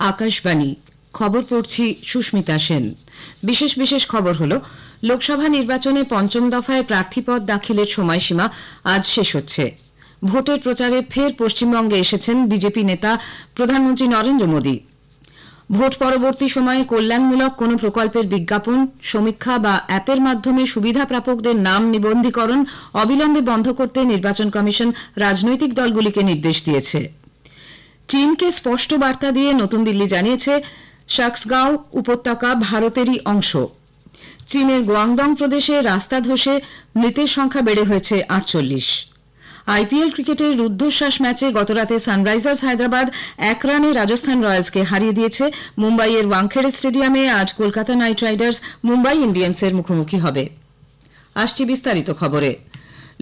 আকাশবাণী খবর পড়ছি সুস্মিতা সেন। বিশেষ বিশেষ খবর হলো, লোকসভা নির্বাচনে পঞ্চম দফায় প্রার্থীপদ দাখিলের সময়সীমা আজ শেষ হচ্ছে। ভোটের প্রচারে ফের পশ্চিমবঙ্গে এসেছেন বিজেপি নেতা প্রধানমন্ত্রী নরেন্দ্র মোদী। ভোট পরবর্তী সময়ে কল্যাণমূলক কোনো প্রকল্পের বিজ্ঞাপন, সমীক্ষা বা অ্যাপের মাধ্যমে সুবিধা প্রাপকদের নাম নিবন্ধীকরণ অবিলম্বে বন্ধ করতে নির্বাচন কমিশন রাজনৈতিক দলগুলিকে নির্দেশ দিয়েছে। চীনকে স্পষ্ট বার্তা দিয়ে নতুন দিল্লি জানিয়েছে, শাক্সগাঁও উপত্যকা ভারতেরই অংশ। চীনের গুয়াংডং প্রদেশে রাস্তা ধসে মৃতের সংখ্যা বেড়ে হয়েছে 48। আইপিএল ক্রিকেটের রুদ্ধশ্বাস ম্যাচে গতরাতে সানরাইজার্স হায়দ্রাবাদ 1 রানে রাজস্থান রয়্যালসকে হারিয়ে দিয়েছে। মুম্বাইয়ের ওয়াংখেড়ে স্টেডিয়ামে আজ কলকাতা নাইট রাইডার্স মুম্বাই ইন্ডিয়ান্সের মুখোমুখি হবে। আসছি বিস্তারিত খবরে।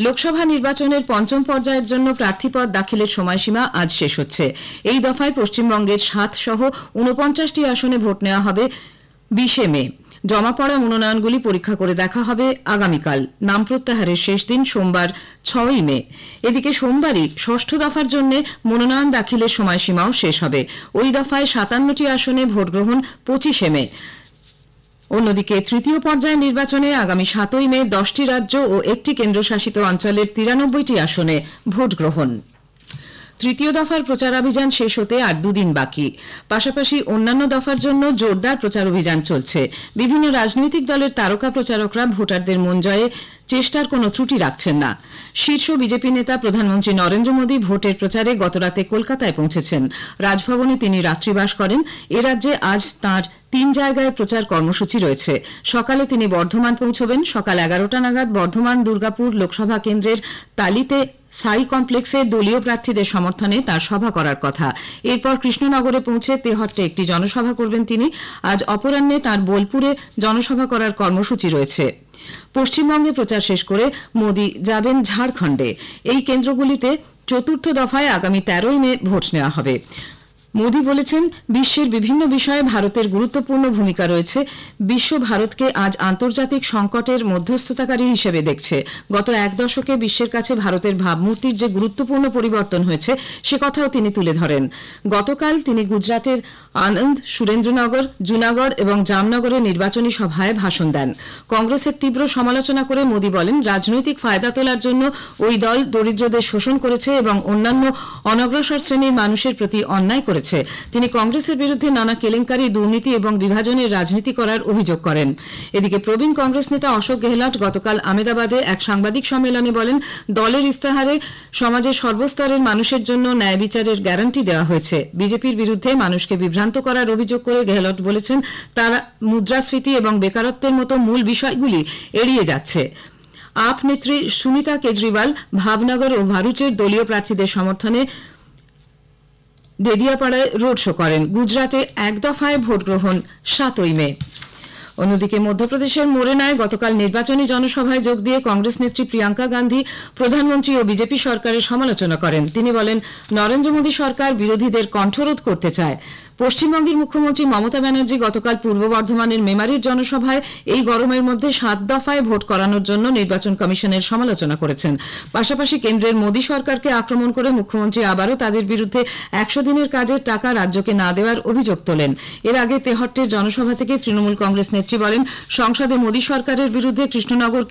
লোকসভা নির্বাচনের পঞ্চম পর্যায়ের জন্য প্রার্থীপদ দাখিলের সময়সীমা আজ শেষ হচ্ছে। এই দফায় পশ্চিমবঙ্গের 7 সহ 49টি আসনে ভোট নেওয়া হবে 20 মে। জমা পড়া মনোনয়নগুলি পরীক্ষা করে দেখা হবে আগামীকাল। নাম প্রত্যাহারের শেষ দিন সোমবার 6 মে। এদিকে সোমবারই ষষ্ঠ দফার জন্য মনোনয়ন দাখিলের সময়সীমাও শেষ হবে। ওই দফায় 57টি আসনে ভোট গ্রহণ 25 মে। অন্যদিকে তৃতীয় পর্যায়ের নির্বাচনে আগামী 7 মে 10টি রাজ্য ও একটি কেন্দ্রশাসিত অঞ্চলের 93টি আসনে ভোট গ্রহণ। তৃতীয় দফার প্রচারাভিযান শেষ হতে আর 2 দিন বাকি। পাশাপাশি অন্যান্য দফার জন্য জোরদার প্রচার অভিযান চলছে। বিভিন্ন রাজনৈতিক দলের তারকা প্রচারকরা ভোটারদের মন জয়ে চেষ্টার কোনো ত্রুটি রাখছেন না। শীর্ষ বিজেপি নেতা প্রধানমন্ত্রী নরেন্দ্র মোদী ভোটের প্রচারে গতরাতে কলকাতায় পৌঁছেছেন। রাজভবনে তিনি রাত্রিবাস করেন। এ রাজ্যে আজ তাঁর 3 জায়গায় প্রচার কর্মসূচি রয়েছে। সকালে তিনি বর্ধমান পৌঁছবেন। সকাল 11টা নাগাদ বর্ধমান দুর্গাপুর লোকসভা কেন্দ্রের তালিতে সাই কমপ্লেক্সে দলীয় প্রার্থীদের সমর্থনে তার সভা করার কথা। এরপর কৃষ্ণনগরে পৌঁছে তেহট্টে একটি জনসভা করবেন তিনি। আজ অপরাহ্নে তাঁর বোলপুরে জনসভা করার কর্মসূচি রয়েছে। পশ্চিমবঙ্গে প্রচার শেষ করে মোদী যাবেন ঝাড়খণ্ডে। এই কেন্দ্রগুলিতে চতুর্থ দফায় আগামী 13 মে ভোট নেওয়া হবে। মোদী বলেছেন, বিশ্বের বিভিন্ন বিষয়ে ভারতের গুরুত্বপূর্ণ ভূমিকা রয়েছে। বিশ্ব ভারতকে আজ আন্তর্জাতিক সংকটের মধ্যস্থতাকারী হিসেবে দেখছে। গত 1 দশকে বিশ্বের কাছে ভারতের ভাবমূর্তির যে গুরুত্বপূর্ণ পরিবর্তন হয়েছে সে কথাও তিনি তুলে ধরেন। গতকাল তিনি গুজরাটের আনন্দ, সুরেন্দ্রনগর, জুনাগড় এবং জামনগরে নির্বাচনী সভায় ভাষণ দেন। কংগ্রেসের তীব্র সমালোচনা করে মোদী বলেন, রাজনৈতিক ফায়দা তোলার জন্য ওই দল দরিদ্রদের শোষণ করেছে এবং অন্যান্য অনগ্রসর শ্রেণীর মানুষের প্রতি অন্যায় করেছে। তিনি কংগ্রেসের বিরুদ্ধে নানা কেলেঙ্কারি, দুর্নীতি এবং বিভাজনের রাজনীতি করার অভিযোগ করেন। এদিকে প্রবীণ কংগ্রেস নেতা অশোক গেহলট গতকাল আহমেদাবাদে এক সাংবাদিক সম্মেলনে বলেন, দলের ইস্তাহারে সমাজের সর্বস্তরের মানুষের জন্য ন্যায় বিচারের গ্যারান্টি দেওয়া হয়েছে। বিজেপির বিরুদ্ধে মানুষকে বিভ্রান্ত করার অভিযোগ করে গেহলট বলেছেন, তারা মুদ্রাস্ফীতি এবং বেকারত্বের মতো মূল বিষয়গুলি এড়িয়ে যাচ্ছে। আপ নেত্রী সুনীতা কেজরিওয়াল ভাবনগর ও ভারুচের দলীয় প্রার্থীদের সমর্থনে দেদিয়াপাড়ায় রোড শো করেন। গুজরাটে 1 দফায় ভোট গ্রহণ 7 মে। অন্যদিকে মধ্যপ্রদেশের মোরেনায় গতকাল নির্বাচনী জনসভায় যোগ দিয়ে কংগ্রেস নেত্রী প্রিয়াঙ্কা গান্ধী প্রধানমন্ত্রী ও বিজেপি সরকারের সমালোচনা করেন। তিনি বলেন, নরেন্দ্র মোদী সরকার বিরোধীদের কণ্ঠরোধ করতে চায়। পশ্চিমবঙ্গের মুখ্যমন্ত্রী মমতা ব্যানার্জি গতকাল পূর্ব বর্ধমানের মেমারির জনসভায় এই গরমের মধ্যে 7 দফায় ভোট করানোর জন্য নির্বাচন কমিশনের সমালোচনা করেছেন। পাশাপাশি কেন্দ্রের মোদী সরকারকে আক্রমণ করে মুখ্যমন্ত্রী আবারও তাদের বিরুদ্ধে 100 দিনের কাজের টাকা রাজ্যকে না দেওয়ার অভিযোগ তোলেন। এর আগে তেহট্টের জনসভা থেকে তৃণমূল কংগ্রেস নেত্রী বলেন, সংসদে মোদী সরকারের বিরুদ্ধে কৃষ্ণনগর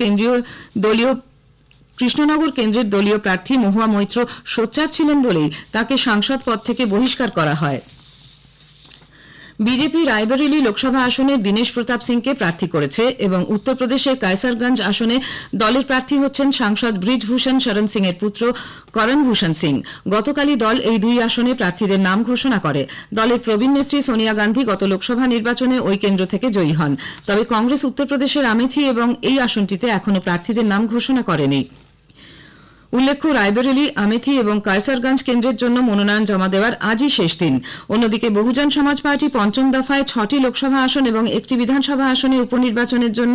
কেন্দ্রের দলীয় প্রার্থী মহুয়া মৈত্র সোচ্চার ছিলেন বলেই তাকে সাংসদ পদ থেকে বহিষ্কার করা হয়। বিজেপি রায়বরেলি লোকসভা আসনে দীনেশ প্রতাপ সিংকে প্রার্থী করেছে এবং উত্তরপ্রদেশের কায়সারগঞ্জ আসনে দলের প্রার্থী হচ্ছেন সাংসদ ব্রিজভূষণ শরণ সিং এর পুত্র করণভূষণ সিং। গতকালই দল এই 2 আসনে প্রার্থীদের নাম ঘোষণা করে। দলের প্রবীণ নেত্রী সোনিয়া গান্ধী গত লোকসভা নির্বাচনে ওই কেন্দ্র থেকে জয়ী হন। তবে কংগ্রেস উত্তরপ্রদেশের আমেথি এবং এই আসনটিতে এখনও প্রার্থীদের নাম ঘোষণা করেনি। উল্লেখ্য, রায়বরেলি, আমেথি এবং কায়সারগঞ্জ কেন্দ্রের জন্য মনোনয়ন জমা দেওয়ার আজই শেষ দিন। অন্যদিকে বহুজন সমাজ পার্টি পঞ্চম দফায় 6টি লোকসভা আসন এবং একটি বিধানসভা আসনে উপনির্বাচনের জন্য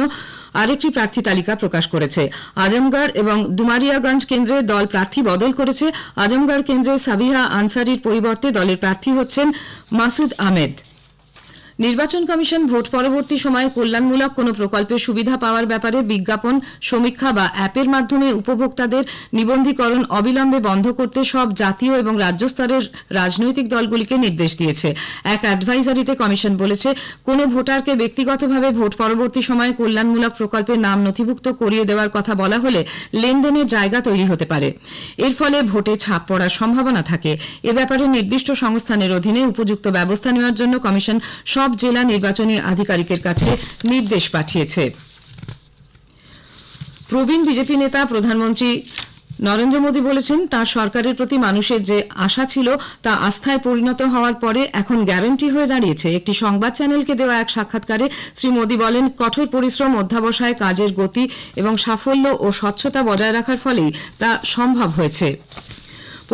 আরেকটি প্রার্থী তালিকা প্রকাশ করেছে। আজমগড় এবং ডুমারিয়াগঞ্জ কেন্দ্রে দল প্রার্থী বদল করেছে। আজমগড় কেন্দ্রে সাবিহা আনসারির পরিবর্তে দলের প্রার্থী হচ্ছেন মাসুদ আহমেদ। নির্বাচন কমিশন ভোট পরবর্তী সময়ে কল্যাণমূলক কোনো প্রকল্পের সুবিধা পাওয়ার ব্যাপারে বিজ্ঞাপন, সমীক্ষা বা অ্যাপের মাধ্যমে উপভোক্তাদের নিবন্ধীকরণ অবিলম্বে বন্ধ করতে সব জাতীয় এবং রাজ্য স্তরের রাজনৈতিক দলগুলিকে নির্দেশ দিয়েছে। এক অ্যাডভাইজারিতে কমিশন বলেছে, কোনো ভোটারকে ব্যক্তিগতভাবে ভোট পরবর্তী সময়ে কল্যাণমূলক প্রকল্পের নাম নথিভুক্ত করিয়ে দেওয়ার কথা বলা হলে লেনদেনের জায়গা তৈরি হতে পারে। এর ফলে ভোটে ছাপ পড়ার সম্ভাবনা থাকে। এ ব্যাপারে নির্দিষ্ট সংস্থানের অধীনে উপযুক্ত ব্যবস্থা নেওয়ার জন্য কমিশন সব জেলা নির্বাচনী আধিকারিকের কাছে নির্দেশ পাঠিয়েছে। প্রবীণ বিজেপি নেতা প্রধানমন্ত্রী নরেন্দ্র মোদী বলেছেন, তার সরকারের প্রতি মানুষের যে আশা ছিল তা আস্থায় পরিণত হওয়ার পরে এখন গ্যারান্টি হয়ে দাঁড়িয়েছে। একটি সংবাদ চ্যানেলকে দেওয়া এক সাক্ষাৎকারে শ্রী মোদী বলেন, কঠোর পরিশ্রম, অধ্যবসায়, কাজের গতি এবং সাফল্য ও স্বচ্ছতা বজায় রাখার ফলেই তা সম্ভব হয়েছে।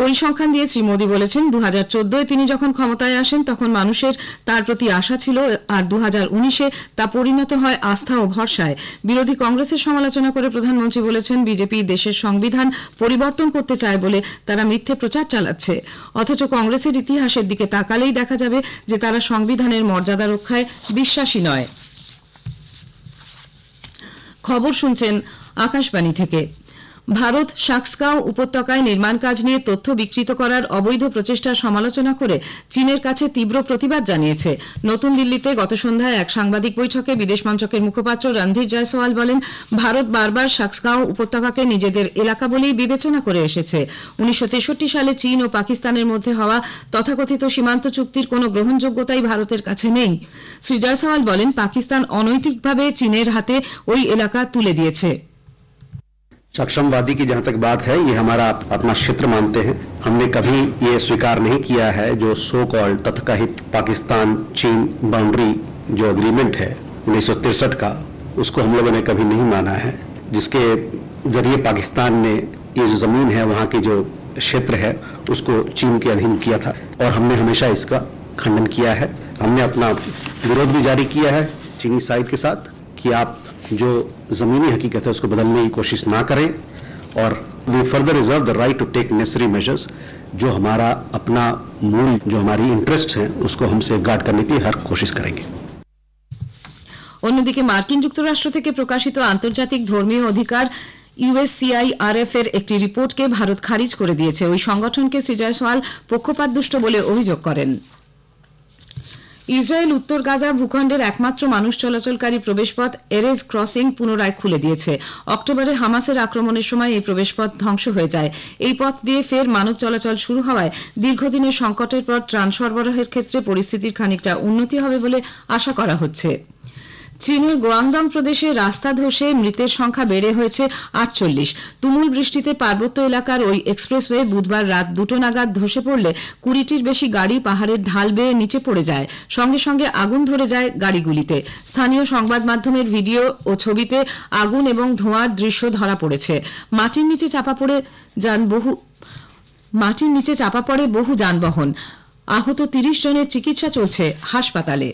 পরিসংখ্যান দিয়ে শ্রী মোদী বলেছেন, 2014-এ তিনি যখন ক্ষমতায় আসেন তখন মানুষের তার প্রতি আশা ছিল, আর 2019-এ তা পরিণত হয় আস্থা ও ভরসায়। বিরোধী কংগ্রেসের সমালোচনা করে প্রধানমন্ত্রী বলেছেন, বিজেপি দেশের সংবিধান পরিবর্তন করতে চায় বলে তারা মিথ্যে প্রচার চালাচ্ছে। অথচ কংগ্রেসের ইতিহাসের দিকে তাকালেই দেখা যাবে যে তারা সংবিধানের মর্যাদা রক্ষায় বিশ্বাসী নয়। খবর শুনছেন আকাশবাণী থেকে। ভারত সাক্সগাঁও উপত্যকায় নির্মাণ কাজ নিয়ে তথ্য বিকৃত করার অবৈধ প্রচেষ্টার সমালোচনা করে চীনের কাছে তীব্র প্রতিবাদ জানিয়েছে। নতুন দিল্লিতে গত সন্ধ্যায় এক সাংবাদিক বৈঠকে বিদেশ মন্ত্রকের মুখপাত্র রণধীর জয়সওয়াল বলেন, ভারত বারবার সাক্সগাঁও উপত্যকাকে নিজেদের এলাকা বলেই বিবেচনা করে এসেছে। 1963 সালে চীন ও পাকিস্তানের মধ্যে হওয়া তথাকথিত সীমান্ত চুক্তির কোনো গ্রহণযোগ্যতাই ভারতের কাছে নেই। শ্রী জয়সওয়াল বলেন, পাকিস্তান অনৈতিকভাবে চীনের হাতে ওই এলাকা তুলে দিয়েছে। सक्षमवादी की जहां तक बात है, ये हमारा अपना क्षेत्र मानते हैं। हमने कभी ये स्वीकार नहीं किया है जो सो कॉल्ड तथाकथित पाकिस्तान चीन बाउंड्री जो एग्रीमेंट है 1963 का, उसको हम लोगों ने कभी नहीं माना है, जिसके जरिए पाकिस्तान ने ये जो जमीन है, वहाँ की जो क्षेत्र है, उसको चीन के अधीन किया था और हमने हमेशा इसका खंडन किया है। हमने अपना विरोध भी जारी किया है चीनी साइड के साथ कि आप जो जमीनी हकीकत है उसको बदलने की कोशिश ना करें, और we further reserve the right to take necessary measures. जो हमारा अपना मूल, जो हमारी इंटरेस्ट हैं, उसको हम सेफगार्ड करने की हर कोशिश करेंगे। অন্যদিকে মার্কিন যুক্তরাষ্ট্র থেকে প্রকাশিত আন্তর্জাতিক ধর্মীয় অধিকার USCIRF এর একটি রিপোর্টকে ভারত খারিজ করে দিয়েছে। ওই সংগঠনকে শ্রী জয়সওয়াল পক্ষপাতদুষ্ট বলে অভিযোগ করেন। ইসরায়েল উত্তর গাজা ভূখণ্ডের একমাত্র মানুষ চলাচলকারী প্রবেশপথ এরেজ ক্রসিং পুনরায় খুলে দিয়েছে। অক্টোবরে হামাসের আক্রমণের সময় এই প্রবেশপথ ধ্বংস হয়ে যায়। এই পথ দিয়ে ফের মানব চলাচল শুরু হওয়ায় দীর্ঘদিনের সংকটের পর ত্রাণ সরবরাহের ক্ষেত্রে পরিস্থিতির খানিকটা উন্নতি হবে বলে আশা করা হচ্ছে। চীনের গোয়াংডং প্রদেশে রাস্তা ধসে মৃতের সংখ্যা বেড়ে হয়েছে 48। তুমুল বৃষ্টিতে পার্বত্য এলাকার ওই এক্সপ্রেসওয়ে বুধবার রাত 2টো নাগাদ ধসে পড়লে 20টির বেশি গাড়ি পাহাড়ের ঢাল বেয়ে নিচে পড়ে যায়। সঙ্গে সঙ্গে আগুন ধরে যায় গাড়িগুলিতে। স্থানীয় সংবাদ মাধ্যমের ভিডিও ও ছবিতে আগুন এবং ধোঁয়ার দৃশ্য ধরা পড়েছে। মাটির নিচে চাপা পড়ে বহু যানবাহন। আহত 30 জনের চিকিৎসা চলছে হাসপাতালে।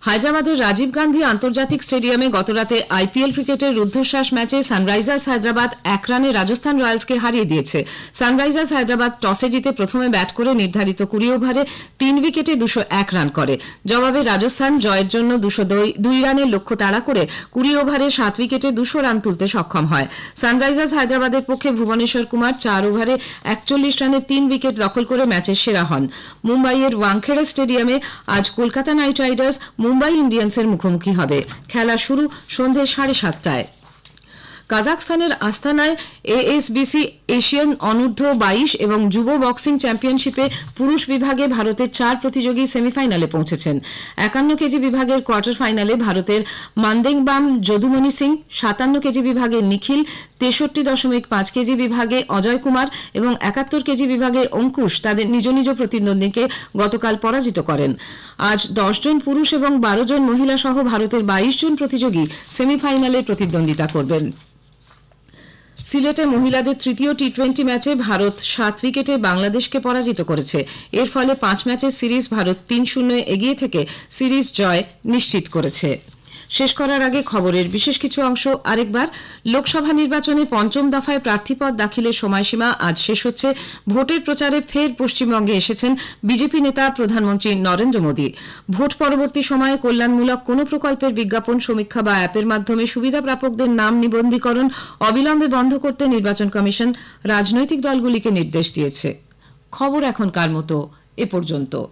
হায়দ্রাবাদের রাজীব গান্ধী আন্তর্জাতিক স্টেডিয়ামে গতরাতে IPL ক্রিকেটের রুদ্ধশ্বাস ম্যাচে সানরাইজার্স হায়দ্রাবাদ 1 রানে রাজস্থান রয়্যালসকে হারিয়ে দিয়েছে। সানরাইজার্স হায়দ্রাবাদ টসে জিতে প্রথমে ব্যাট করে নির্ধারিত 20 ওভারে 3 উইকেটে 201 রান করে। জবাবে রাজস্থান জয়ের জন্য 202 রানের লক্ষ্য তাড়া করে 20 ওভারে 7 উইকেটে 200 রান তুলতে সক্ষম হয়। সানরাইজার্স হায়দ্রাবাদের পক্ষে ভুবনেশ্বর কুমার 4 ওভারে 41 রানে 3 উইকেট দখল করে ম্যাচের সেরা হন। মুম্বাইয়ের ওয়াংখেড়ে স্টেডিয়ামে আজ কলকাতা নাইট রাইডার্স মুম্বাই ইন্ডিয়ান্সের মুখোমুখি হবে। খেলা শুরু সন্ধে 7:30টায়। কাজাখস্তানের আস্তানায় ASBC এশিয়ান অনূর্ধ্ব 22 এবং যুব বক্সিং চ্যাম্পিয়নশিপে পুরুষ বিভাগে ভারতের 4 প্রতিযোগী সেমিফাইনালে পৌঁছেছেন। 51 কেজি বিভাগের কোয়ার্টার ফাইনালে ভারতের মান্দেংবাম যদুমণি সিং, 57 কেজি বিভাগে নিখিল, 63.5 কেজি বিভাগে অজয় কুমার এবং 71 কেজি বিভাগে অঙ্কুশ তাদের নিজ নিজ প্রতিদ্বন্দ্বীকে গতকাল পরাজিত করেন। আজ 10 জন পুরুষ এবং 12 জন মহিলা সহ ভারতের 22 জন প্রতিযোগী সেমিফাইনালে প্রতিদ্বন্দ্বিতা করবেন। সিলেটে মহিলাদের তৃতীয় টি20 ম্যাচে ভারত 7 উইকেটে বাংলাদেশকে পরাজিত করেছে। এর ফলে 5 ম্যাচের সিরিজ ভারত 3-0 এগিয়ে থেকে সিরিজ জয় নিশ্চিত করেছে। শেষ করার আগে খবরের বিশেষ কিছু অংশ আরেকবার। লোকসভা নির্বাচনে পঞ্চম দফায় প্রার্থীপদ দাখিলের সময়সীমা আজ শেষ হচ্ছে। ভোটের প্রচারে ফের পশ্চিমবঙ্গে এসেছেন বিজেপি নেতা প্রধানমন্ত্রী নরেন্দ্র মোদী। ভোট পরবর্তী সময়ে কল্যাণমূলক কোনো প্রকল্পের বিজ্ঞাপন, সমীক্ষা বা অ্যাপের মাধ্যমে সুবিধা প্রাপকদের নাম নিবন্ধীকরণ অবিলম্বে বন্ধ করতে নির্বাচন কমিশন রাজনৈতিক দলগুলিকে নির্দেশ দিয়েছে। খবর এখনকার মতো এ পর্যন্ত।